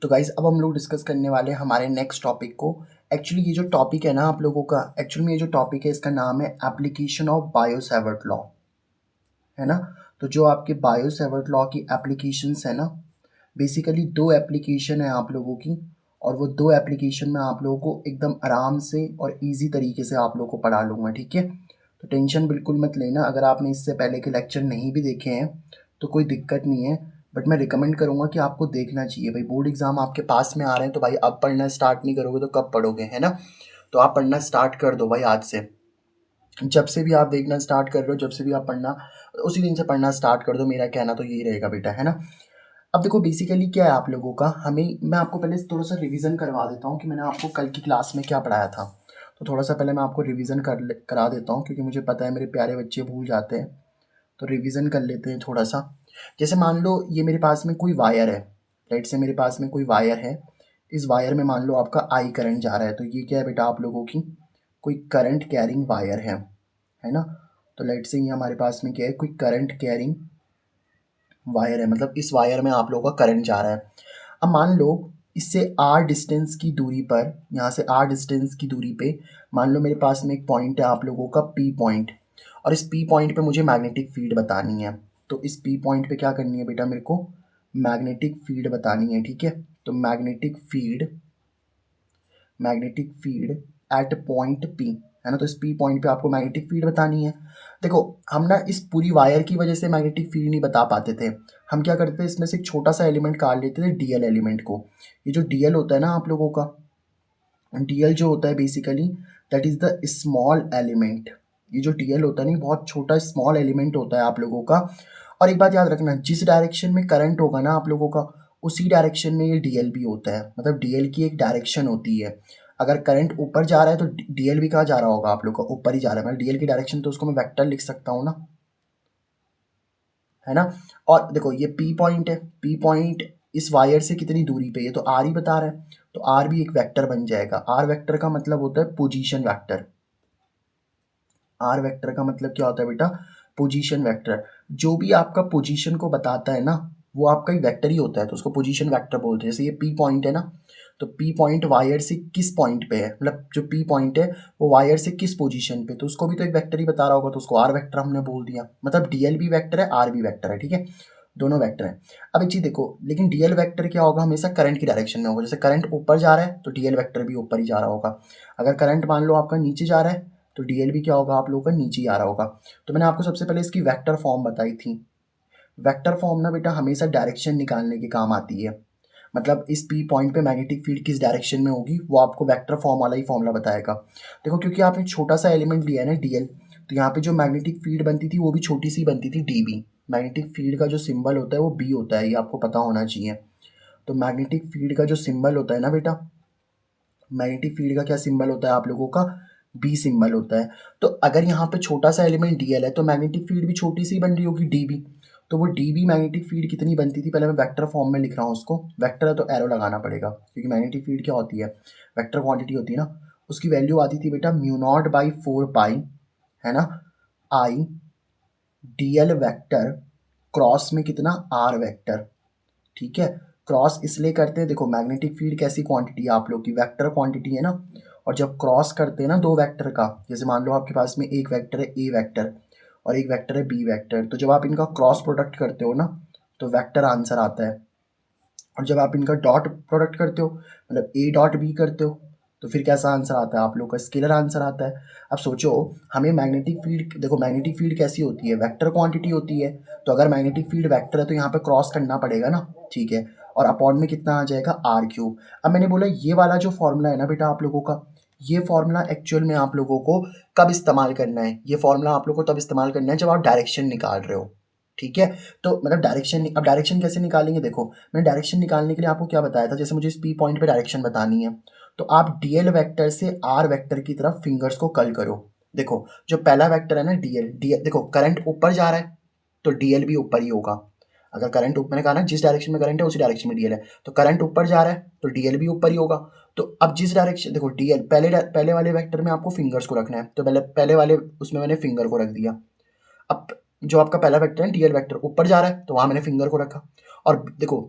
तो गाइज अब हम लोग डिस्कस करने वाले हैं हमारे नेक्स्ट टॉपिक को। एक्चुअली ये जो टॉपिक है ना आप लोगों का, एक्चुअली में ये जो टॉपिक है इसका नाम है application of bio Savart law, है ना। तो जो आपके बायो सेवर्ट लॉ की एप्लीकेशंस है ना, बेसिकली दो एप्लीकेशन है आप लोगों की, और वो दो एप्लीकेशन में आप लोगों को एकदम आराम से और इजी तरीके से आप लोगों को पढ़ा लूँगा, ठीक है। तो टेंशन बिल्कुल मत लेना, अगर आपने इससे पहले के लेक्चर नहीं भी देखे हैं तो कोई दिक्कत नहीं है, बट मैं रिकमेंड करूँगा कि आपको देखना चाहिए भाई। बोर्ड एग्जाम आपके पास में आ रहे हैं तो भाई अब पढ़ना स्टार्ट नहीं करोगे तो कब पढ़ोगे, है ना। तो आप पढ़ना स्टार्ट कर दो भाई आज से। जब से भी आप देखना स्टार्ट कर रहे हो, जब से भी आप पढ़ना, उसी दिन से पढ़ना स्टार्ट कर दो। मेरा कहना तो यही रहेगा बेटा, है ना। अब देखो बेसिकली क्या है आप लोगों का, हमें मैं आपको पहले थोड़ा सा रिवीजन करवा देता हूँ कि मैंने आपको कल की क्लास में क्या पढ़ाया था। तो थोड़ा सा पहले मैं आपको रिवीजन करा देता हूँ, क्योंकि मुझे पता है मेरे प्यारे बच्चे भूल जाते हैं। तो रिवीजन कर लेते हैं थोड़ा सा। जैसे मान लो ये मेरे पास में कोई वायर है, राइट से मेरे पास में कोई वायर है। इस वायर में मान लो आपका आई करंट जा रहा है, तो ये क्या है बेटा आप लोगों की, कोई करंट कैरिंग वायर है ना। तो लेट से ये हमारे पास में क्या है, कोई करंट कैरिंग वायर है, मतलब इस वायर में आप लोगों का करंट जा रहा है। अब मान लो इससे आर डिस्टेंस की दूरी पर, यहाँ से आर डिस्टेंस की दूरी पे मान लो मेरे पास में एक पॉइंट है आप लोगों का पी पॉइंट, और इस पी पॉइंट पे मुझे मैग्नेटिक फील्ड बतानी है। तो इस पी पॉइंट पे क्या करनी है बेटा, मेरे को मैग्नेटिक फील्ड बतानी है, ठीक है। तो magnetic field eight point P, है ना। तो इस पी पॉइंट पे आपको मैग्नेटिक फील्ड बतानी है। देखो हम ना इस पूरी वायर की वजह से मैग्नेटिक फील्ड नहीं बता पाते थे। हम क्या करते थे, इसमें से एक छोटा सा एलिमेंट काट लेते थे, डीएल एलिमेंट को। ये जो डीएल होता है ना आप लोगों का, डीएल जो होता है basically that is the small element. ये जो डीएल होता है ना, बहुत छोटा स्मॉल एलिमेंट होता है आप लोगों का। और एक बात याद रखना, जिस डायरेक्शन में करंट होगा ना आप लोगों का, उसी डायरेक्शन में ये डीएल भी होता है। मतलब डीएल की एक डायरेक्शन होती है। अगर करंट ऊपर जा रहा है तो डीएल भी कहाँ जा रहा होगा आप लोग का, ऊपर ही जा रहा है। मतलब डीएल की डायरेक्शन तो उसको मैं वेक्टर लिख सकता हूँ ना, है ना। और देखो ये पी पॉइंट है, पी पॉइंट इस वायर से कितनी दूरी पे है, तो आर ही बता रहा है। तो आर भी एक वेक्टर बन जाएगा। आर वेक्टर का मतलब होता है पोजीशन वेक्टर। आर वेक्टर का मतलब क्या होता है बेटा, पोजीशन वेक्टर। जो भी आपका पोजीशन को बताता है ना, वो आपका ही वेक्टर ही होता है, तो उसको पोजीशन वेक्टर बोलते हैं। जैसे ये पी पॉइंट है ना, तो पी पॉइंट वायर से किस पॉइंट पे है, मतलब जो पी पॉइंट है वो वायर से किस पोजीशन पे, तो उसको भी तो एक वेक्टर ही बता रहा होगा, तो उसको आर वेक्टर हमने बोल दिया। मतलब डीएल भी वेक्टर है, आर भी वेक्टर है, ठीक है। दोनों वेक्टर हैं। अब एक चीज देखो, लेकिन डीएल वेक्टर क्या होगा, हमेशा करंट की डायरेक्शन में होगा। जैसे करंट ऊपर जा रहा है तो डीएल वेक्टर भी ऊपर ही जा रहा होगा। अगर करंट मान लो आपका नीचे जा रहा है तो डीएल भी क्या होगा आप लोगों का, नीचे ही आ रहा होगा। तो मैंने आपको सबसे पहले इसकी वेक्टर फॉर्म बताई थी। वेक्टर फॉर्म ना बेटा हमेशा डायरेक्शन निकालने के काम आती है। मतलब इस पी पॉइंट पे मैग्नेटिक फील्ड किस डायरेक्शन में होगी वो आपको वेक्टर फॉर्म वाला ही फॉर्मूला बताएगा। देखो क्योंकि आपने छोटा सा एलिमेंट लिया है ना डीएल, तो यहाँ पे जो मैग्नेटिक फील्ड बनती थी वो भी छोटी सी बनती थी, डीबी। मैग्नेटिक फील्ड का जो सिंबल होता है वो बी होता है, ये आपको पता होना चाहिए। तो मैग्नेटिक फील्ड का जो सिंबल होता है ना बेटा, मैग्नेटिक फील्ड का क्या सिंबल होता है आप लोगों का, बी सिंबल होता है। तो अगर यहाँ पे छोटा सा एलिमेंट डीएल है तो मैग्नेटिक फील्ड भी छोटी सी बन रही होगी, डीबी। तो वो डीबी मैग्नेटिक फील्ड कितनी बनती थी, पहले मैं वेक्टर फॉर्म में लिख रहा हूँ उसको। वेक्टर है तो एरो लगाना पड़ेगा, क्योंकि मैग्नेटिक फील्ड क्या होती है, वेक्टर क्वांटिटी होती है ना। उसकी वैल्यू आती थी बेटा म्यू नॉट बाई 4 पाई, है ना, आई डीएल वेक्टर क्रॉस में कितना, आर वेक्टर, ठीक है। क्रॉस इसलिए करते हैं, देखो मैग्नेटिक फील्ड कैसी क्वांटिटी है आप लोग की, वेक्टर क्वांटिटी है ना। और जब क्रॉस करते हैं ना दो वेक्टर का, जैसे मान लो आपके पास में एक वेक्टर है ए वेक्टर और एक वेक्टर है बी वेक्टर, तो जब आप इनका क्रॉस प्रोडक्ट करते हो ना तो वेक्टर आंसर आता है। और जब आप इनका डॉट प्रोडक्ट करते हो, मतलब ए डॉट बी करते हो, तो फिर कैसा आंसर आता है आप लोग का, स्केलर आंसर आता है। अब सोचो, हमें मैग्नेटिक फील्ड, देखो मैग्नेटिक फील्ड कैसी होती है, वेक्टर क्वांटिटी होती है। तो अगर मैग्नेटिक फील्ड वेक्टर है तो यहाँ पे क्रॉस करना पड़ेगा ना, ठीक है। और अपॉन में कितना आ जाएगा, आर क्यूब। अब मैंने बोला ये वाला जो फॉर्मूला है ना बेटा आप लोगों का, ये फॉर्मूला एक्चुअल में आप लोगों को कब इस्तेमाल करना है, ये फॉर्मूला आप लोगों को तब इस्तेमाल करना है जब आप डायरेक्शन निकाल रहे हो, ठीक है। तो मतलब डायरेक्शन, अब डायरेक्शन कैसे निकालेंगे, देखो मैंने डायरेक्शन निकालने के लिए आपको क्या बताया था, जैसे मुझे इस पी पॉइंट पे डायरेक्शन बतानी है, तो आप डीएल वेक्टर से आर वेक्टर की तरफ फिंगर्स को कर्ल करो। देखो जो पहला वेक्टर है ना डीएल, डीएल देखो करंट ऊपर जा रहा है तो डीएल भी ऊपर ही होगा। अगर करंट ऊपर, मैंने कहा ना जिस डायरेक्शन में करंट है उसी डायरेक्शन में डीएल है, तो करंट ऊपर जा रहा है तो डीएल भी ऊपर ही होगा। तो अब जिस डायरेक्शन, देखो डीएल पहले वाले वेक्टर में आपको फिंगर्स को रखना है, तो पहले वाले उसमें मैंने फिंगर को रख दिया। अब जो आपका पहला वेक्टर है डीएल वेक्टर ऊपर जा रहा है तो वहां मैंने फिंगर को रखा। और देखो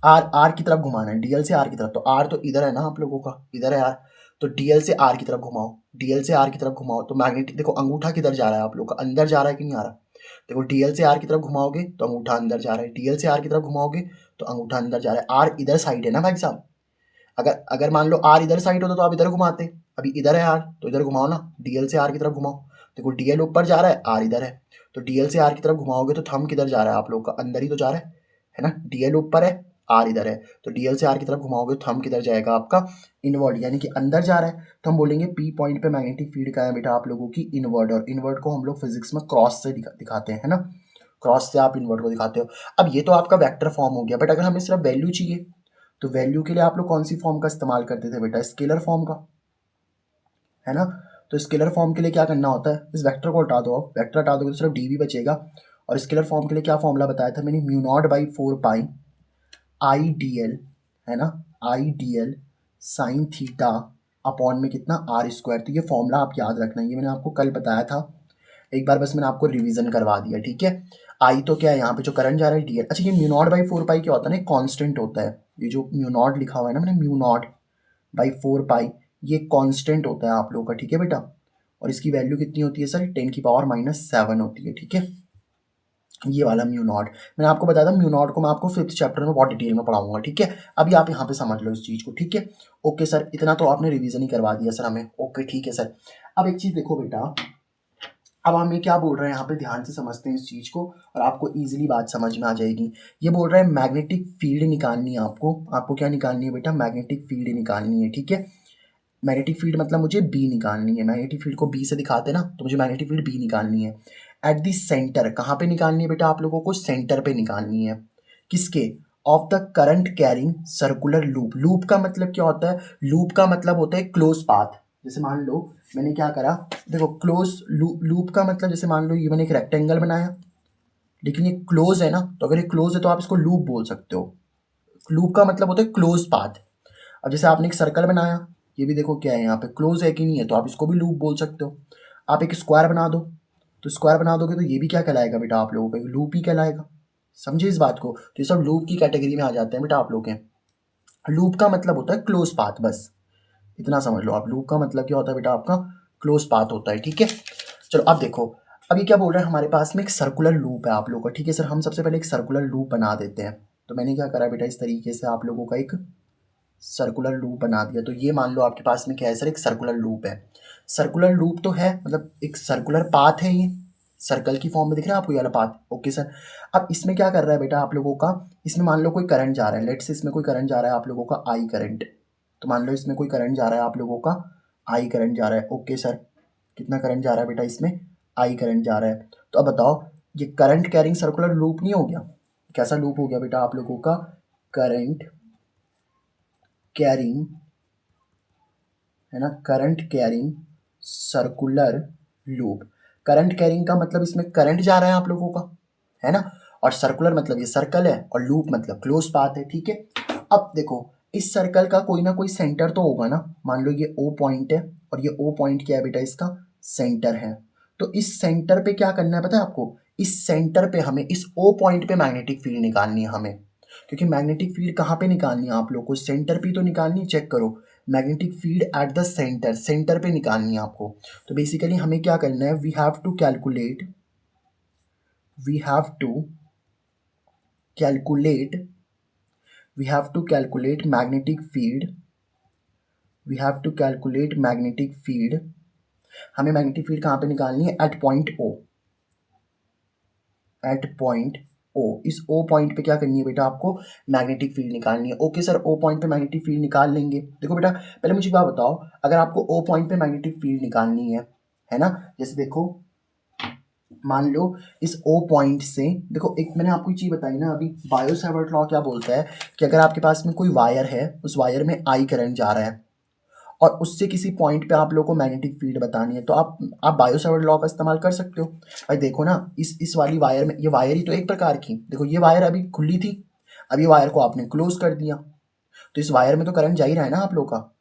आर की तरफ घुमाना है, डीएल से आर की तरफ। तो आर तो इधर है ना आप लोगों का, इधर है आर, तो डीएल से आर की तरफ घुमाओ, डीएल से आर की तरफ घुमाओ। तो मैग्नेटिक देखो अंगूठा किधर जा रहा है आप लोग का, अंदर जा रहा है कि नहीं आ रहा। देखो डीएल से आर की तरफ घुमाओगे तो अंगूठा अंदर जा रहा है, डीएल से आर की तरफ घुमाओगे तो अंगूठा अंदर जा रहा है। आर इधर साइड है ना भाई साहब, अगर अगर मान लो आर इधर साइड होता तो आप इधर घुमाते, अभी इधर है आर तो इधर घुमाओ ना, डीएल से आर की तरफ घुमाओ। देखो डीएल ऊपर जा रहा है, आर इधर है, तो डीएल से आर की तरफ घुमाओगे तो थंब किधर जा रहा है आप लोग का, अंदर ही तो जा रहा है ना। डीएल ऊपर है, आर इधर है, तो डीएल से आर की तरफ घुमाओगे तो थंब किधर जाएगा आपका, इनवर्ड, यानी कि अंदर जा रहा है। तो हम बोलेंगे पी पॉइंट पे मैग्नेटिक फील्ड का है बेटा आप लोगों की इनवर्ड, और इनवर्ड को हम लोग फिजिक्स में क्रॉस से दिखाते हैं, है ना। क्रॉस से आप इनवर्ड को दिखाते हो। अब ये तो आपका वेक्टर फॉर्म हो गया, बट अगर हमें सिर्फ वैल्यू चाहिए तो वैल्यू के लिए आप लोग कौन सी फॉर्म का इस्तेमाल करते थे बेटा, स्केलर फॉर्म का, है ना। तो स्केलर फॉर्म के लिए क्या करना होता है, इस वेक्टर को हटा दो, आप वेक्टर हटा दोगे तो सिर्फ डी वी बचेगा। और स्केलर फॉर्म के लिए क्या फॉर्मूला बताया था मैंने, mu naught by 4 pi I d L, है ना, आई d L sine theta upon में कितना आर स्क्वायर। तो ये फॉर्मूला आप याद रखना, ये मैंने आपको कल बताया था एक बार, बस मैंने आपको रिवीजन करवा दिया, ठीक है। आई तो क्या है यहाँ पे जो करंट जा रहा है डी एल। अच्छा ये म्यू नॉट बाई 4 पाई क्या होता है ना, कांस्टेंट होता है, ये जो म्यू नॉट लिखा हुआ है ना मैंने, म्यू नॉट बाई 4 पाई, ये कांस्टेंट होता है आप लोगों का, ठीक है बेटा। और इसकी वैल्यू कितनी होती है सर, 10⁻⁻7 होती है, ठीक है। ये वाला म्यू नॉट मैंने आपको बताया था, म्यू नॉट को मैं आपको 5th चैप्टर में बहुत डिटेल में पढ़ाऊंगा, ठीक है। अभी आप यहाँ पे समझ लो इस चीज़ को, ठीक है। ओके सर, इतना तो आपने रिवीजन ही करवा दिया सर हमें, ओके ठीक है सर। अब एक चीज़ देखो बेटा, अब हम ये क्या बोल रहे हैं यहाँ पे, ध्यान से समझते हैं इस चीज़ को और आपको इजीली बात समझ में आ जाएगी। ये बोल रहा है मैग्नेटिक फील्ड निकालनी है आपको, आपको क्या निकालनी है बेटा, मैग्नेटिक फील्ड निकालनी है, ठीक है। मैग्नेटिक फील्ड मतलब मुझे बी निकालनी है, मैग्नेटिक फील्ड को बी से दिखाते ना, तो मुझे मैग्नेटिक फील्ड बी निकालनी है। एट द सेंटर, कहाँ पे निकालनी है बेटा आप लोगों को, सेंटर पे निकालनी है, किसके, of the current carrying circular loop. Loop का मतलब क्या होता है, लूप का मतलब होता है क्लोज पाथ। जैसे मान लो मैंने क्या करा, देखो क्लोज लूप का मतलब, जैसे मान लो ये मैंने एक रेक्टेंगल बनाया, लेकिन ये क्लोज है ना, तो अगर ये क्लोज है तो आप इसको लूप बोल सकते हो। लूप का मतलब होता है क्लोज पाथ। अब जैसे आपने एक सर्कल बनाया, ये भी देखो क्या है यहाँ पे, क्लोज है कि नहीं है, तो आप इसको भी लूप बोल सकते हो। आप एक स्क्वायर बना दो, तो स्क्वायर बना दोगे तो ये भी क्या कहलाएगा बेटा आप लोगों का, लूप ही कहलाएगा। समझे इस बात को, तो ये सब लूप की कैटेगरी में आ जाते हैं बेटा आप लोग के। लूप का मतलब होता है क्लोज पाथ, बस इतना समझ लो आप। लूप का मतलब क्या होता है बेटा आपका, क्लोज पाथ होता है, ठीक है। चलो अब देखो, अब ये क्या बोल रहा है, हमारे पास में एक सर्कुलर लूप है आप लोगों का, ठीक है सर। हम सबसे पहले एक सर्कुलर लूप बना देते हैं। तो मैंने क्या करा बेटा, इस तरीके से आप लोगों का एक सर्कुलर लूप बना दिया। तो ये मान लो आपके पास में क्या है सर, एक सर्कुलर लूप है। सर्कुलर लूप तो है, मतलब एक सर्कुलर पाथ है, ये सर्कल की फॉर्म में दिख रहा है आपको ये वाला पाथ, ओके सर। अब इसमें क्या कर रहा है बेटा आप लोगों का, इसमें मान लो कोई करंट जा रहा है, लेट से इसमें कोई करंट जा रहा है आप लोगों का आई करंट। तो मान लो इसमें कोई करंट जा रहा है आप लोगों का आई करंट जा रहा है, ओके सर। कितना करंट जा रहा है बेटा इसमें, आई करंट जा रहा है। तो अब बताओ, ये करंट कैरिंग सर्कुलर लूप नहीं हो गया, कैसा लूप हो गया बेटा आप लोगों का, करंट कैरिंग, है ना, current carrying circular loop. Current carrying का मतलब इसमें करंट जा रहा है आप लोगों का, है ना। और सर्कुलर मतलब ये सर्कल है, और लूप मतलब क्लोज पाथ है, ठीक है। अब देखो, इस सर्कल का कोई ना कोई सेंटर तो होगा ना, मान लो ये ओ पॉइंट है, और ये ओ पॉइंट क्या है बेटा, इसका सेंटर है। तो इस सेंटर पे क्या करना है पता है आपको, इस सेंटर पे हमें, इस ओ पॉइंट पे मैग्नेटिक फील्ड निकालनी है हमें। क्योंकि मैग्नेटिक फील्ड कहाँ पे निकालनी है आप लोग को, सेंटर पे तो निकालनी है, चेक करो। Magnetic field at the centre, centre पे निकालनी है आपको। तो बेसिकली हमें क्या करना है, we have to calculate, we have to calculate, we have to calculate magnetic field, we have to calculate magnetic field. हमें मैग्नेटिक फील्ड कहाँ पे निकालनी है, at point O, at point O. इस ओ पॉइंट पे क्या करनी है बेटा आपको, मैग्नेटिक फील्ड निकालनी है, ओके सर। ओ पॉइंट पे मैग्नेटिक फील्ड निकाल लेंगे। देखो बेटा पहले मुझे बात बताओ, अगर आपको ओ पॉइंट पे मैग्नेटिक फील्ड निकालनी है ना, जैसे देखो मान लो इस ओ पॉइंट से, देखो एक मैंने आपको चीज़ बताई ना अभी, बायो सावर्ट लॉ क्या बोलता है कि अगर आपके पास में कोई वायर है, उस वायर में आई करंट जा रहा है, और उससे किसी पॉइंट पे आप लोगों को मैग्नेटिक फील्ड बतानी है, तो आप बायो सावर्ट लॉ का इस्तेमाल कर सकते हो। भाई देखो ना, इस वाली वायर में, ये वायर ही तो एक प्रकार की, देखो ये वायर अभी खुली थी, अब ये वायर को आपने क्लोज कर दिया, तो इस वायर में तो करंट जा ही रहा है ना आप लोग का।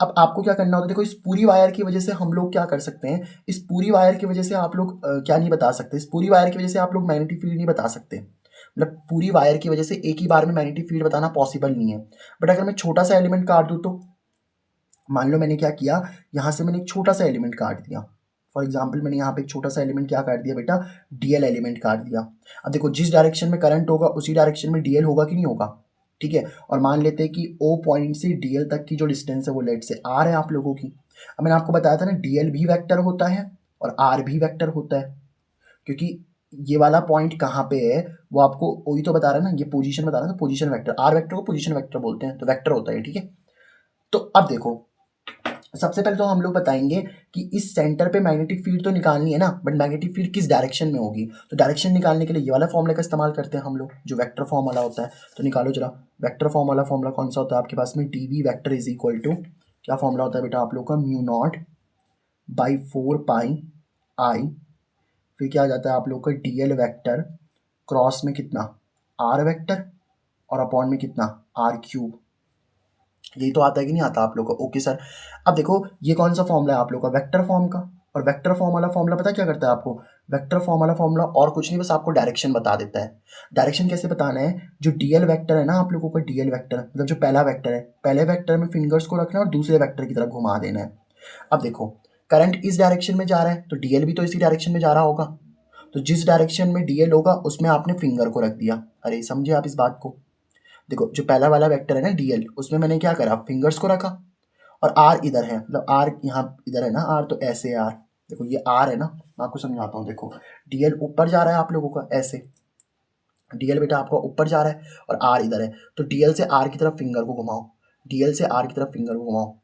अब आपको क्या करना होता है, देखो इस पूरी वायर की वजह से हम लोग क्या कर सकते हैं, इस पूरी वायर की वजह से आप लोग क्या नहीं बता सकते, इस पूरी वायर की वजह से आप लोग मैग्नेटिक फील्ड नहीं बता सकते। मतलब पूरी वायर की वजह से एक ही बार में मैग्नेटिक फील्ड बताना पॉसिबल नहीं है। बट अगर मैं छोटा सा एलिमेंट काट दूँ तो मान लो मैंने क्या किया, यहाँ से मैंने एक छोटा सा एलिमेंट काट दिया। फॉर एग्जाम्पल मैंने यहाँ पे एक छोटा सा एलिमेंट क्या काट दिया बेटा, डीएल एलिमेंट काट दिया। अब देखो जिस डायरेक्शन में करंट होगा उसी डायरेक्शन में डीएल होगा कि नहीं होगा, ठीक है। और मान लेते हैं कि ओ पॉइंट से डीएल तक की जो डिस्टेंस है वो लेट से आर है आप लोगों की। अब मैंने आपको बताया था ना डीएल भी वेक्टर होता है और आर भी वेक्टर होता है, क्योंकि ये वाला पॉइंट कहाँ पे है वो आपको वही तो बता रहा है ना, ये पोजीशन बता रहा है, तो पोजीशन वेक्टर, आर वेक्टर को पोजीशन वेक्टर बोलते हैं, तो वेक्टर होता है, ठीक है। तो अब देखो सबसे पहले तो हम लोग बताएंगे कि इस सेंटर पे मैग्नेटिक फील्ड तो निकालनी है ना, बट मैग्नेटिक फील्ड किस डायरेक्शन में होगी। तो डायरेक्शन निकालने के लिए ये वाला फॉर्मूला का इस्तेमाल करते हैं हम लोग, जो वेक्टर फॉर्म वाला होता है। तो निकालो जरा, वेक्टर फॉर्म वाला फॉर्मूला कौन सा होता है आपके पास में, d V vector is equal to, क्या फॉर्मूला होता है बेटा आप लोग का, mu naught by 4 pi I, फिर क्या आ जाता है आप लोग का डी एल वैक्टर क्रॉस में कितना आर वैक्टर और अपॉन में कितना आर क्यूब। यही तो आता है कि नहीं आता आप लोग को, ओके सर। अब देखो ये कौन सा फॉर्मूला है आप लोग का, वेक्टर फॉर्म का। और वेक्टर फॉर्म वाला फॉर्मूला पता क्या करता है आपको, वेक्टर फॉर्म वाला फॉर्मूला और कुछ नहीं, बस आपको डायरेक्शन बता देता है। डायरेक्शन कैसे बताना है, जो डीएल वेक्टर है ना आप लोगों का, डीएल वेक्टर मतलब जो पहला वेक्टर है, पहले वेक्टर में फिंगर्स को रखना है और दूसरे वेक्टर की तरफ घुमा देना है। अब देखो करंट इस डायरेक्शन में जा रहा है तो डीएल भी तो इसी डायरेक्शन में जा रहा होगा, तो जिस डायरेक्शन में डीएल होगा उसमें आपने फिंगर को रख दिया। अरे समझे आप इस बात को, देखो जो पहला वाला वेक्टर है ना डीएल, उसमें मैंने क्या करा, फिंगर्स को रखा, और आर इधर है, मतलब आर यहाँ इधर है ना आर, तो ऐसे आर, देखो ये आर है ना, मैं आपको समझाता हूँ। देखो डीएल ऊपर जा रहा है आप लोगों का ऐसे, डीएल बेटा आपका ऊपर जा रहा है और आर इधर है, तो डीएल से आर की तरफ फिंगर को घुमाओ, डीएल से आर की तरफ फिंगर को घुमाओ।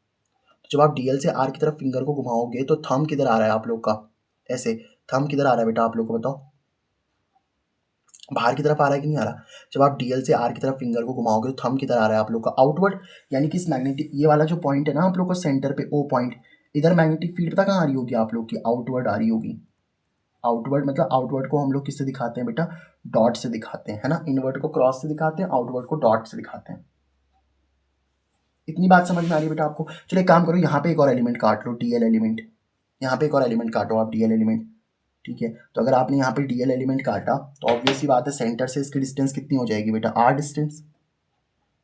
तो जब आप डीएल से आर की तरफ फिंगर को घुमाओगे तो थंब किधर आ रहा है आप लोग का, ऐसे, थंब किधर आ रहा है बेटा आप लोग को बताओ, बाहर की तरफ आ रहा है कि नहीं आ रहा। जब आप डीएल से आर की तरफ फिंगर को घुमाओगे तो थंब किधर आ रहा है आप लोग का, आउटवर्ड। यानी कि इस मैग्नेटिक ये वाला जो पॉइंट है ना आप लोग का सेंटर पे ओ पॉइंट, इधर मैग्नेटिक फील्ड पता कहाँ आ रही होगी आप लोग की, आउटवर्ड आ रही होगी। आउटवर्ड मतलब आउटवर्ड को हम लोग किससे दिखाते हैं बेटा, डॉट से दिखाते हैं, है ना। इनवर्ड को क्रॉस से दिखाते हैं, आउटवर्ड को डॉट से दिखाते हैं। इतनी बात समझ में आ रही है बेटा आपको। चलो एक काम करो, यहाँ पे एक और एलिमेंट काट लो, डीएल एलिमेंट, यहाँ पे एक और एलिमेंट काटो आप, डीएल एलिमेंट, ठीक है। तो अगर आपने यहाँ पे डीएल एलिमेंट काटा तो ऑब्वियस सी बात है सेंटर से इसकी डिस्टेंस कितनी हो जाएगी बेटा, आर डिस्टेंस,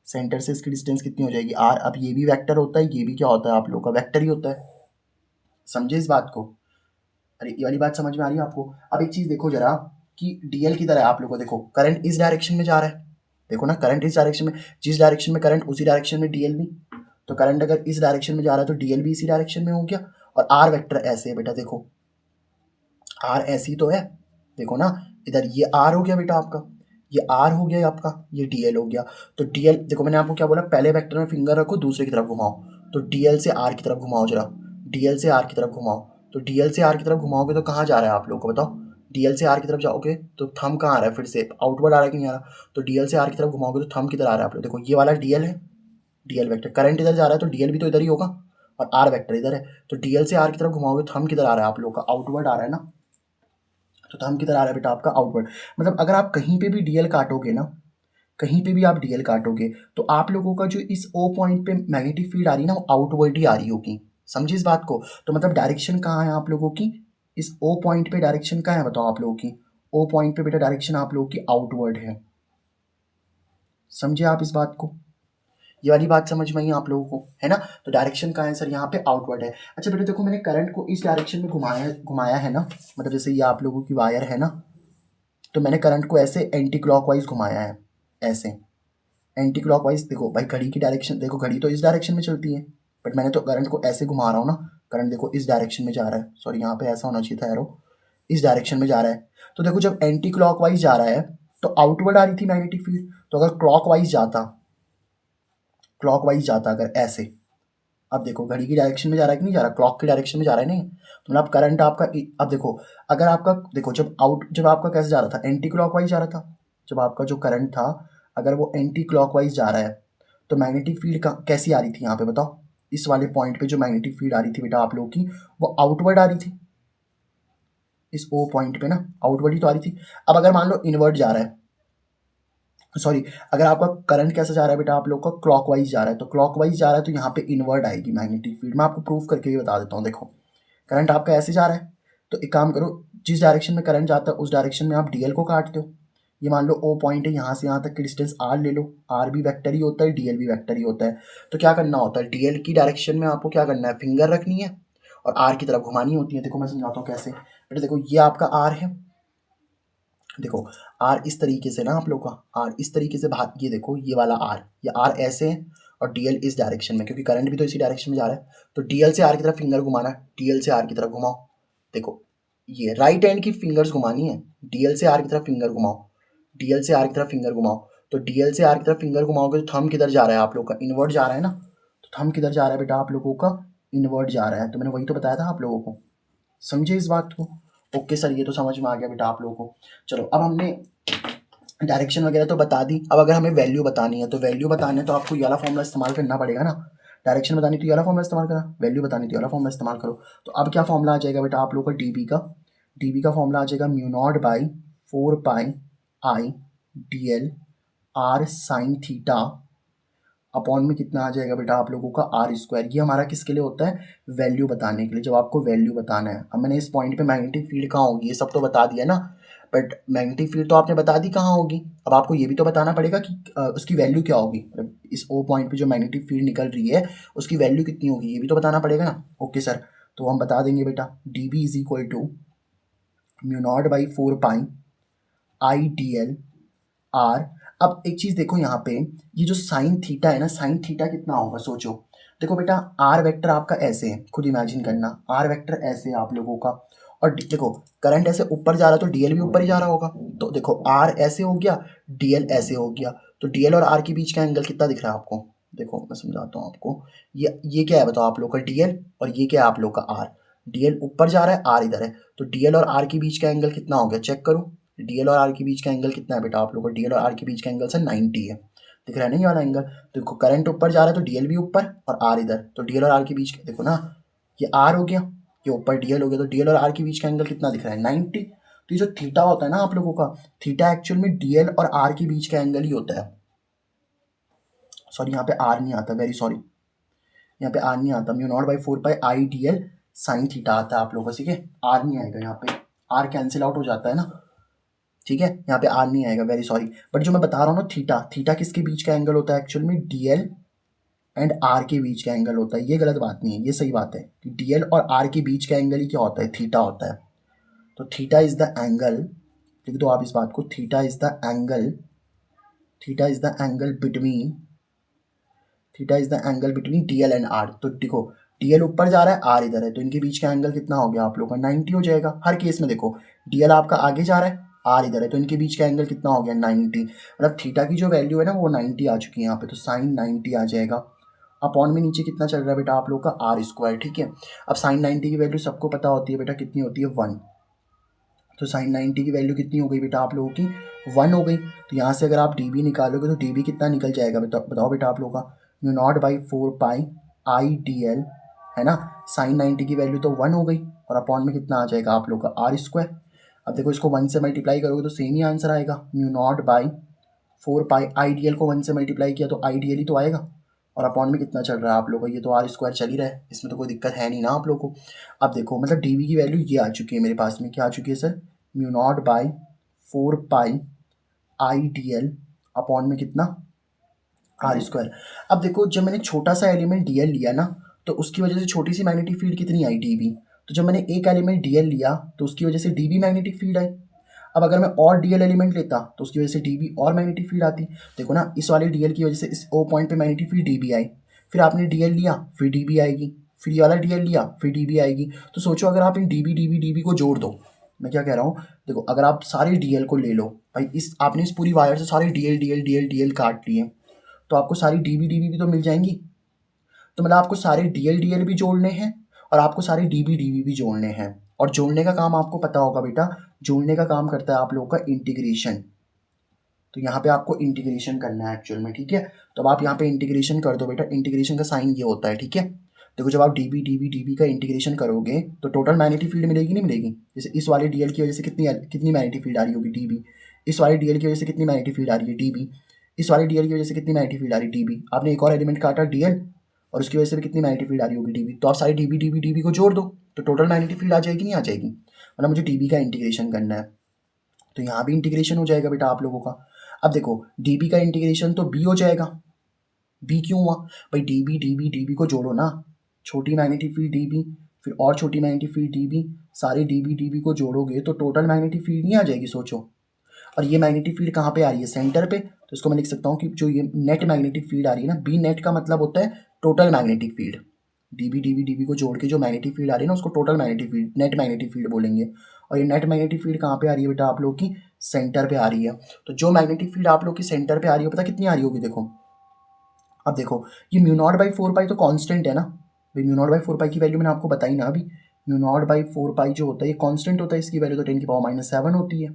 सेंटर से इसकी डिस्टेंस कितनी हो जाएगी आर। अब ये भी वेक्टर होता है, ये भी क्या होता है आप लोग का, वेक्टर ही होता है, समझे इस बात को। अरे ये वाली बात समझ में आ रही है आपको। अब एक चीज देखो जरा कि डीएल किधर है आप लोग को, देखो करंट इस डायरेक्शन में जा रहा है, देखो ना करंट इस डायरेक्शन में, जिस डायरेक्शन में करंट उसी डायरेक्शन में डीएल भी, तो करंट अगर इस डायरेक्शन में जा रहा है तो डीएल भी इसी डायरेक्शन में हो गया। और आर वेक्टर ऐसे है बेटा, देखो आर ऐसी तो है, देखो ना, इधर ये आर हो गया बेटा आपका, ये आर हो गया आपका, ये डीएल हो गया। तो डीएल देखो मैंने आपको क्या बोला, पहले वेक्टर में फिंगर रखो दूसरे की तरफ घुमाओ, तो डीएल से आर की तरफ घुमाओ जरा, डीएल से आर की तरफ घुमाओ। तो डीएल से आर की तरफ घुमाओगे तो कहाँ जा रहा है आप लोगों को बताओ, डीएल से आर की तरफ जाओगे तो थंब कहाँ आ रहा है, फिर से आउटवर्ड आ रहा है कि नहीं आ रहा। तो डीएल से आर की तरफ घुमाओगे तो थंब किधर आ रहा है आप लोग, देखो ये वाला डीएल है, डीएल वेक्टर करंट इधर जा रहा है तो डीएल भी तो इधर ही होगा, और आर वेक्टर इधर है, तो डीएल से आर की तरफ घुमाओगे तो थंब किधर आ रहा है आप लोग का, आउटवर्ड आ रहा है ना। तो थंब किधर आ रहा है बेटा आपका, आउटवर्ड। मतलब अगर आप कहीं पे भी डीएल काटोगे ना, कहीं पे भी आप डीएल काटोगे तो आप लोगों का जो इस ओ पॉइंट पे मैग्नेटिक फील्ड आ रही है ना वो आउटवर्ड ही आ रही होगी, समझिए इस बात को। तो मतलब डायरेक्शन कहाँ है आप लोगों की, इस ओ पॉइंट पे डायरेक्शन कहाँ है बताओ आप लोगों की, ओ पॉइंट पे बेटा डायरेक्शन आप लोगों की आउटवर्ड है, समझे आप इस बात को। ये वाली बात समझ में आई आप लोगों को, है ना। तो डायरेक्शन का आंसर यहाँ पे आउटवर्ड है। अच्छा बेटा देखो मैंने करंट को इस डायरेक्शन में घुमाया घुमाया है ना, मतलब जैसे ये आप लोगों की वायर है ना, तो मैंने करंट को ऐसे एंटी क्लॉकवाइज घुमाया है, ऐसे एंटी क्लॉकवाइज। देखो भाई घड़ी की डायरेक्शन देखो, घड़ी तो इस डायरेक्शन में चलती है, बट मैंने तो करंट को ऐसे घुमा रहा हूँ ना, करंट देखो इस डायरेक्शन में जा रहा है, सॉरी यहाँ पे ऐसा होना चाहिए था एरो, इस डायरेक्शन में जा रहा है। तो देखो जब एंटी क्लॉकवाइज जा रहा है तो आउटवर्ड आ रही थी मैग्नेटिक फील्ड, तो अगर क्लॉकवाइज जाता, क्लॉकवाइज जाता अगर ऐसे, अब देखो घड़ी की डायरेक्शन में जा रहा है कि नहीं जा रहा, क्लॉक की डायरेक्शन में जा रहा है नहीं, तो मतलब करंट आपका अब देखो अगर आपका देखो जब आपका कैसे जा रहा था, एंटी क्लॉकवाइज जा रहा था, जब आपका जो करंट था अगर वो एंटी क्लॉकवाइज जा रहा है तो मैग्नेटिक फील्ड कैसी आ रही थी यहाँ पे बताओ, इस वाले पॉइंट पे जो मैग्नेटिक फील्ड आ रही थी बेटा आप लोगों की वो आउटवर्ड आ रही थी, इस ओ पॉइंट पे ना आउटवर्ड ही तो आ रही थी। अब अगर मान लो इनवर्ड जा रहा है, सॉरी अगर आपका करंट कैसा जा रहा है बेटा आप लोग का क्लॉकवाइज जा रहा है, तो क्लॉकवाइज जा रहा है तो यहाँ पे इनवर्ड आएगी मैग्नेटिक फील्ड। मैं आपको प्रूफ करके भी बता देता हूँ, देखो करंट आपका ऐसे जा रहा है तो एक काम करो, जिस डायरेक्शन में करंट जाता है उस डायरेक्शन में आप डीएल को काट दो, ये मान लो ओ पॉइंट है, यहाँ से यहाँ तक की डिस्टेंस आर ले लो, आर भी वेक्टर ही होता है, डीएल भी वेक्टर ही होता है। तो क्या करना होता है, डीएल की डायरेक्शन में आपको क्या करना है, फिंगर रखनी है और आर की तरफ घुमानी होती है। देखो मैं समझाता हूँ कैसे। बेटा देखो ये आपका आर है, देखो आर इस तरीके से ना आप लोग का आर इस तरीके से बाहर, ये देखो ये वाला आर, ये आर ऐसे है और डीएल इस डायरेक्शन में, क्योंकि करंट भी तो इसी डायरेक्शन में जा रहा है। तो डीएल से आर की तरफ फिंगर घुमाना, डीएल से आर की तरफ घुमाओ। देखो ये राइट हैंड की फिंगर्स घुमानी है, डीएल से आर की तरफ फिंगर घुमाओ, डीएल से आर की तरफ फिंगर घुमाओ। तो डीएल से आर की तरफ फिंगर घुमाओगे तो थंब किधर जा रहा है आप लोग का, इनवर्ट जा रहा है ना। तो थंब किधर जा रहा है बेटा आप लोगों का, इनवर्ट जा रहा है। तो मैंने वही तो बताया था आप लोगों को, समझे इस बात को। ओके सर, ये तो समझ में आ गया बेटा आप लोगों को। चलो अब हमने डायरेक्शन वगैरह तो बता दी। अब अगर हमें वैल्यू बतानी है, तो वैल्यू बताने है तो आपको ये वाला फॉर्मूला इस्तेमाल करना पड़ेगा ना। डायरेक्शन बतानी तो ये वाला फॉर्मूला इस्तेमाल करा, वैल्यू बतानी तो ये वाला फॉर्मूला इस्तेमाल करो। तो अब क्या फॉर्मूला आ जाएगा बेटा आप लोगों का, डीबी का फॉर्मूला आ जाएगा mu naught by 4 pi I d l are sine theta upon में कितना आ जाएगा बेटा आप लोगों का, आर स्क्वायर। ये हमारा किसके लिए होता है, वैल्यू बताने के लिए, जब आपको वैल्यू बताना है। अब मैंने इस पॉइंट पे मैग्नेटिक फील्ड कहाँ होगी ये सब तो बता दिया ना, बट मैग्नेटिक फील्ड तो आपने बता दी कहाँ होगी। अब आपको ये भी तो बताना पड़ेगा कि उसकी वैल्यू क्या होगी, मतलब इस ओ पॉइंट पे जो मैग्नेटिक फील्ड निकल रही है उसकी वैल्यू कितनी होगी, ये भी तो बताना पड़ेगा ना। ओके सर, तो हम बता देंगे बेटा, d B is equal to mu naught by 4 pi I d l r. अब एक चीज देखो यहाँ पे, ये जो साइन थीटा है ना, साइन थीटा कितना होगा सोचो। देखो बेटा आर वेक्टर आपका ऐसे है, खुद इमेजिन करना, आर वेक्टर ऐसे है आप लोगों का, और देखो करंट ऐसे ऊपर जा रहा है तो डीएल भी ऊपर ही जा रहा होगा। तो देखो आर ऐसे हो गया, डीएल ऐसे हो गया, तो डीएल और आर के बीच का एंगल कितना दिख रहा है आपको। देखो मैं समझाता हूँ आपको, ये क्या है बताओ आप लोग का, डीएल, और ये क्या है आप लोग का आर। डीएल ऊपर जा रहा है, आर इधर है, तो डीएल और आर के बीच का एंगल कितना हो गया, चेक करो। डीएल और आर के बीच का एंगल कितना है बेटा आप लोगों को, डीएल और आर के बीच का एंगल से 90 है, दिख रहा है ना ये वाला एंगल। देखो करंट ऊपर जा रहा है तो डीएल भी ऊपर और आर इधर, तो डीएल और आर के बीच का देखो ना, ये आर हो गया, ये ऊपर डीएल हो गया, तो डीएल और आर के बीच का एंगल कितना दिख रहा है, 90। तो ये जो थीटा होता है ना आप लोगों का, थीटा एक्चुअल में डीएल और आर के बीच का एंगल ही होता है। सॉरी यहाँ पे आर नहीं आता, वेरी सॉरी, यहाँ पे आर नहीं आता, mu naught by 4 pi I d L sine theta आता है आप लोगों का, ठीक है। आर नहीं आएगा यहाँ पे, आर कैंसिल आउट हो जाता है ना, ठीक है, यहाँ पे आर नहीं आएगा, वेरी सॉरी। बट जो मैं बता रहा हूँ ना, थीटा, थीटा किसके बीच का एंगल होता है एक्चुअल में, डीएल एंड आर के बीच का एंगल होता है। ये गलत बात नहीं है, ये सही बात है कि डीएल और आर के बीच का एंगल ही क्या होता है, थीटा होता है। तो थीटा इज द एंगल, लिख दो आप इस बात को, theta is the angle, theta is the angle between, theta is the angle between dl and r. तो देखो डीएल ऊपर जा रहा है, आर इधर है, तो इनके बीच का एंगल कितना हो गया आप लोग का, 90 हो जाएगा। हर केस में देखो डीएल आपका आगे जा रहा है, आर इधर है, तो इनके बीच का एंगल कितना हो गया, 90। मतलब थीटा की जो वैल्यू है ना वो 90 आ चुकी है यहाँ पे, तो साइन 90 आ जाएगा। अपॉन में नीचे कितना चल रहा है बेटा आप लोग का, आर स्क्वायर, ठीक है। अब साइन 90 की वैल्यू सबको पता होती है बेटा, कितनी होती है, 1। तो साइन 90 की वैल्यू कितनी हो गई बेटा आप लोगों की, 1 हो गई। तो यहाँ से अगर आप डी बी निकालोगे तो डी बी कितना निकल जाएगा बताओ बेटा आप लोगों का, mu naught by 4 pi I d L, है ना। साइन 90 की वैल्यू तो 1 हो गई, और अपॉन में कितना आ जाएगा आप लोग का, आर स्क्वायर। अब देखो इसको 1 से मल्टीप्लाई करोगे तो सेम ही आंसर आएगा, mu naught by 4 pi I d L को 1 से मल्टीप्लाई किया तो आई डी एल ही तो आएगा, और अपॉन में कितना चल रहा है आप लोगों को, ये तो आर स्क्वायर चल ही रहा है, इसमें तो कोई दिक्कत है नहीं ना आप लोगों को। अब देखो मतलब डी बी की वैल्यू ये आ चुकी है मेरे पास में, क्या आ चुकी है sir, mu naught by 4 pi I d L upon में कितना, आर स्क्वायर। अब देखो जब मैंने छोटा सा एलिमेंट डी एल लिया ना, तो उसकी वजह से छोटी सी मैग्नेटिक फील्ड कितनी आई, डी बी। तो जब मैंने एक एलिमेंट डी एल लिया तो उसकी वजह से D B magnetic field I. अब अगर मैं और डी एल एलिमेंट लेता तो उसकी वजह से डी बी और मैग्नेटिक फील्ड आती। देखो ना इस वाले डी एल की वजह से इस ओ पॉइंट पे magnetic field d B I, फिर आपने डी एल लिया फिर डी बी आएगी, फिर ये वाला डी एल लिया फिर डी बी आएगी। तो सोचो अगर आप इन डी बी को जोड़ दो, मैं क्या कह रहा हूँ, देखो अगर आप सारे डी एल को ले लो भाई, इस आपने इस पूरी वायर से सारे डी एल काट लिए, तो आपको सारी डी बी भी तो मिल जाएंगी। तो मतलब आपको सारे डी एल भी जोड़ने हैं और आपको सारे डी बी भी जोड़ने हैं, और जोड़ने का काम आपको पता होगा बेटा, जोड़ने का काम करता है आप लोगों का इंटीग्रेशन। तो यहाँ पे आपको इंटीग्रेशन करना है एक्चुअल में, ठीक है। तो अब आप यहाँ पे इंटीग्रेशन कर दो बेटा, इंटीग्रेशन का साइन ये होता है, ठीक है। देखो जब आप डी बी का इंटीग्रेशन करोगे तो टोटल मैग्नेटिक फील्ड मिलेगी नहीं मिलेगी, जैसे इस वाले डी एल की वजह से कितनी कितनी मैग्नेटिक फील्ड आ रही होगी, डी बी। इस वाले डी एल की वजह से कितनी मैग्नेटिक फील्ड आ रही है, डी बी। इस वाले डी एल की वजह से कितनी मैग्नेटिक फील्ड आ रही है, डी बी। आपने एक और एलिमेंट काटा डी एल, और उसकी वजह से भी कितनी मैग्नेटिक फील्ड आ रही होगी, डी बी। तो आप सारी डी बी को जोड़ दो तो टोटल मैग्नेटिक फील्ड आ जाएगी नहीं आ जाएगी, मतलब मुझे डी बी का इंटीग्रेशन करना है। तो यहाँ भी इंटीग्रेशन हो जाएगा बेटा आप लोगों का। अब देखो डी का इंटीग्रेशन तो बी हो जाएगा। बी क्यों हुआ भाई, डी बी को जोड़ो ना, छोटी मैग्नेटिक फील्ड डी बी, फिर और छोटी मैग्नेटिक फील्ड डी बी, सारे डी बी को जोड़ोगे तो टोटल मैग्नेटिक फील्ड नहीं आ जाएगी, सोचो। और ये मैग्नेटिक फील्ड कहाँ पे आ रही है, सेंटर पे, तो इसको मैं लिख सकता हूँ कि जो ये नेट मैग्नेटिक फील्ड आ रही है ना, बी नेट का मतलब होता है total magnetic field. D B को जोड़ के जो मैग्नेटिक फील्ड आ रही है ना, उसको total magnetic field, net magnetic field बोलेंगे। और ये नेट मैग्नेटिक फील्ड कहाँ पे आ रही है बेटा आप लोग की, सेंटर पे आ रही है। तो जो मैग्नेटिक फील्ड आप लोग की सेंटर पे आ रही है, पता कितनी आ रही होगी, देखो अब देखो ये म्यू नॉट बाई 4 पाई तो कांस्टेंट है ना भाई, म्यू नॉट बाई 4 पाई की वैल्यू मैंने आपको बताई ना अभी, म्यू नॉट बाई 4 पाई जो होता है ये कांस्टेंट होता है, इसकी वैल्यू तो 10⁻⁷ होती है।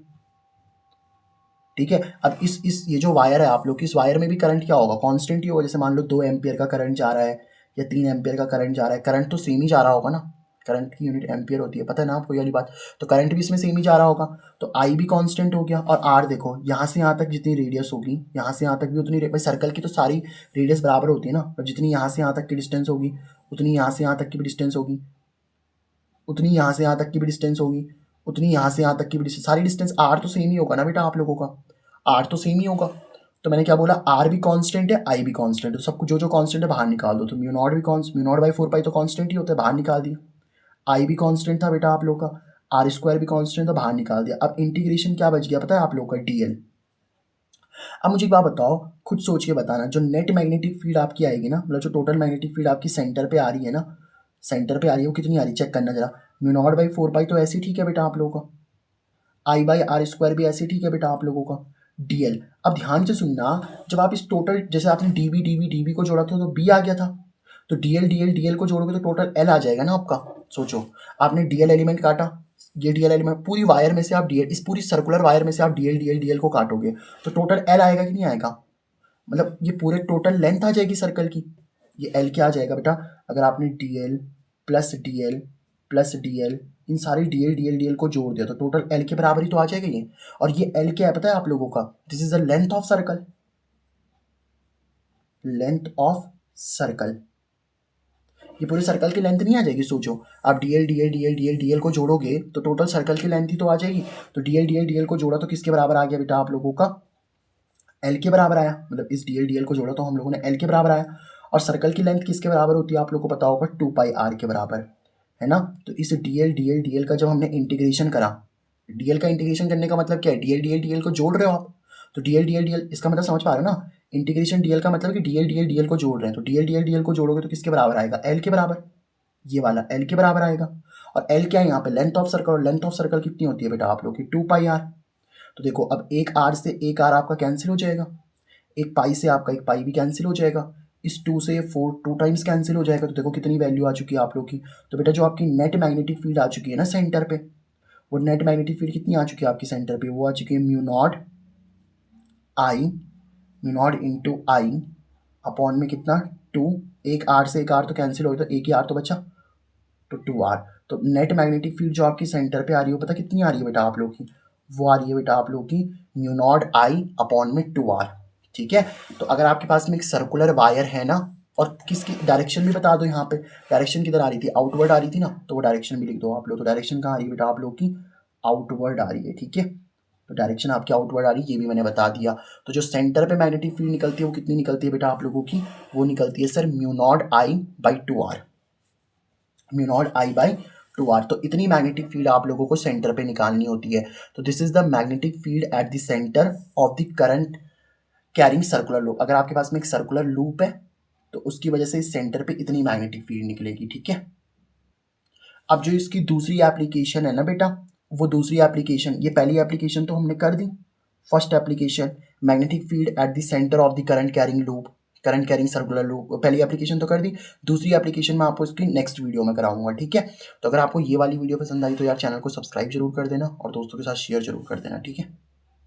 ठीक है, अब इस ये जो वायर है आप लोग की, इस वायर में भी करंट क्या होगा, कांस्टेंट ही होगा। जैसे मान लो 2 एम्पियर का करंट जा रहा है या 3 एम्पियर का करंट जा रहा है, करंट तो सेम ही जा रहा होगा ना, करंट की यूनिट एम्पियर होती है, पता है ना आपको ये वाली बात। तो करंट भी इसमें सेम ही जा रहा होगा, तो आई भी कांस्टेंट हो गया। और आर देखो यहाँ से यहाँ तक जितनी रेडियस होगी, यहाँ से यहाँ तक भी उतनी, भाई सर्कल की तो सारी रेडियस बराबर होती है ना, और जितनी यहाँ से यहाँ तक की डिस्टेंस होगी उतनी यहाँ से यहाँ तक की भी डिस्टेंस होगी, उतनी यहाँ से यहाँ तक की भी डिस्टेंस होगी, उतनी यहाँ से यहाँ तक की भी डिस्टेंस, सारी डिस्टेंस आर तो सेम ही होगा ना बेटा आप लोगों का, आर तो सेम ही होगा। तो मैंने क्या बोला, आर भी कांस्टेंट है, आई भी कांस्टेंट है, तो सब कुछ जो जो कांस्टेंट है बाहर निकाल दो। तो म्यू नॉट भी म्यू नॉट बाई 4 पाई तो कांस्टेंट ही होता है, बाहर निकाल दिया। आई भी कांस्टेंट था बेटा आप लोग का, आर स्क्वायर भी कांस्टेंट था, बाहर निकाल दिया। अब इंटीग्रेशन क्या बच गया पता है आप लोग का, डीएल। अब मुझे एक बात बताओ, खुद सोच के बताना, जो नेट मैग्नेटिक फील्ड आपकी आएगी ना, मतलब जो टोटल मैग्नेटिक फील्ड आपकी सेंटर पे आ रही है ना, सेंटर पे आ रही है वो कितनी आ रही है, चेक करना जरा। म्यू नॉट बाई 4 पाई तो ऐसे ही ठीक है बेटा आप लोगों का, आई बाई आर स्क्वायर भी ऐसे ठीक है बेटा आप लोगों का, डीएल। अब ध्यान से सुनना, जब आप इस टोटल, जैसे आपने डीबी को जोड़ा था तो बी आ गया था, तो डीएल को जोड़ोगे तो टोटल एल आ जाएगा ना आपका। सोचो आपने डीएल एलिमेंट काटा, ये डीएल एलिमेंट पूरी वायर में से आप डीएल, इस पूरी सर्कुलर वायर में से आप डीएल को काटोगे तो टोटल एल आएगा कि नहीं आएगा, मतलब ये पूरे टोटल लेंथ आ जाएगी सर्कल की, ये एल क्या आ जाएगा बेटा। अगर आपने डीएल प्लस डीएल इन सारी डीएल को जोड़ दिया तो टोटल एल के बराबर ही तो आ जाएगा ये। और ये एल क्या है पता है आप लोगों का, this is the length of circle, length of circle, ये पूरे सर्कल की लेंथ नहीं आ जाएगी। सोचो आप डीएल को जोड़ोगे तो टोटल सर्कल की लेंथ ही तो आ जाएगी। तो डीएल को जोड़ा तो किसके बराबर आ गया बेटा आप लोगों का, एल के बराबर आया, मतलब इस डीएल को जोड़ा तो हम लोगों ने एल के बराबर आया। और सर्कल की लेंथ किसके बराबर होती है आप लोगों को पता होगा, 2 पाई आर के बराबर, है ना। तो इस डीएल का जब हमने इंटीग्रेशन करा, डीएल का इंटीग्रेशन करने का मतलब क्या है, डीएल को जोड़ रहे हो आप, तो डीएल इसका मतलब समझ पा रहे हो ना, इंटीग्रेशन डीएल का मतलब कि डीएल को जोड़ रहे हैं, तो डीएल को जोड़ोगे तो किसके बराबर आएगा, एल के बराबर, ये वाला एल के बराबर आएगा। और एल क्या है यहाँ पे, लेंथ ऑफ सर्कल, और लेंथ ऑफ सर्कल कितनी होती है बेटा आप लोग की, 2 पाई आर। तो देखो अब एक आर से एक आर आपका कैंसिल हो जाएगा, एक पाई से आपका एक पाई भी कैंसिल हो जाएगा, इस 2 से 4 2 टाइम्स कैंसिल हो जाएगा। तो देखो कितनी वैल्यू आ चुकी है आप लोग की। तो बेटा जो आपकी नेट मैग्नेटिक फील्ड आ चुकी है ना सेंटर पे, वो नेट मैग्नेटिक फील्ड कितनी आ चुकी है आपकी सेंटर पे, वो आ चुकी है म्यू नॉट इंटू आई अपॉन में कितना 2, एक आर से एक आर तो कैंसिल हो गया, तो एक ही आर तो बचा, तो 2 आर। तो नेट मैग्नेटिक फील्ड जो आपकी सेंटर पे आ रही है पता कितनी आ रही है बेटा आप लोग की, वो आ रही है बेटा आप लोग की म्यू नॉट आई अपॉन में 2 आर। ठीक है, तो अगर आपके पास में एक सर्कुलर वायर है ना, और किसकी डायरेक्शन भी बता दो, यहाँ पे डायरेक्शन किधर आ रही थी, आउटवर्ड आ रही थी ना, तो वो डायरेक्शन भी लिख दो आप लोग। तो डायरेक्शन कहाँ आ रही है बेटा आप लोग की, आउटवर्ड आ रही है। ठीक है, तो डायरेक्शन आपकी आउटवर्ड आ रही है, ये भी मैंने बता दिया। तो जो सेंटर पे मैग्नेटिक फील्ड निकलती है वो कितनी निकलती है बेटा आप लोगों की, वो निकलती है sir mu naught I by 2 r, mu naught I by 2 r. तो इतनी मैग्नेटिक फील्ड आप लोगों को सेंटर पे निकालनी होती है। तो this is the magnetic field at the centre of the current carrying circular loop. अगर आपके पास में एक सर्कुलर लूप है तो उसकी वजह से इस सेंटर पे इतनी मैग्नेटिक फील्ड निकलेगी। ठीक है, अब जो इसकी दूसरी एप्लीकेशन है ना बेटा, वो दूसरी एप्लीकेशन, ये पहली एप्लीकेशन तो हमने कर दी, first application magnetic field at the centre of the current carrying loop, current carrying circular loop, पहली एप्लीकेशन तो कर दी। दूसरी एप्लीकेशन मैं आपको इसकी नेक्स्ट वीडियो में कराऊंगा। ठीक है, तो अगर आपको ये वाली वीडियो पसंद आई तो यार चैनल को सब्सक्राइब जरूर कर देना और दोस्तों के साथ शेयर जरूर कर देना। ठीक है।